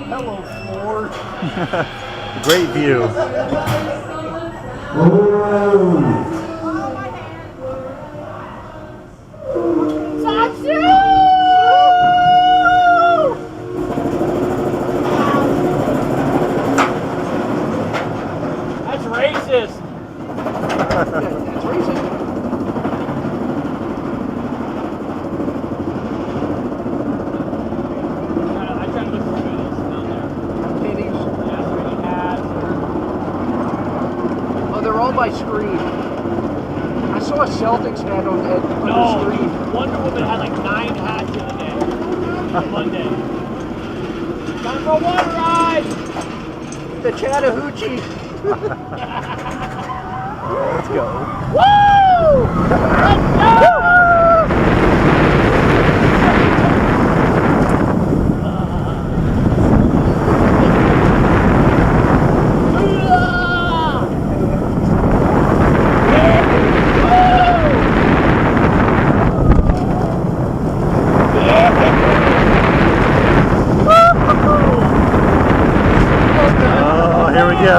Hello, floor. Great view. Tatsu! That's racist. That's racist. I try to look for goodies down there. Kitties? Yeah, pretty hats. Oh, they're all by screen. I saw a Celtics hat on the screen. Wonder Woman had like 9 hats the other day. On Monday. Time for a water ride! The Chattahoochee. Let's go. Woo! Let's go! Oh, here we go.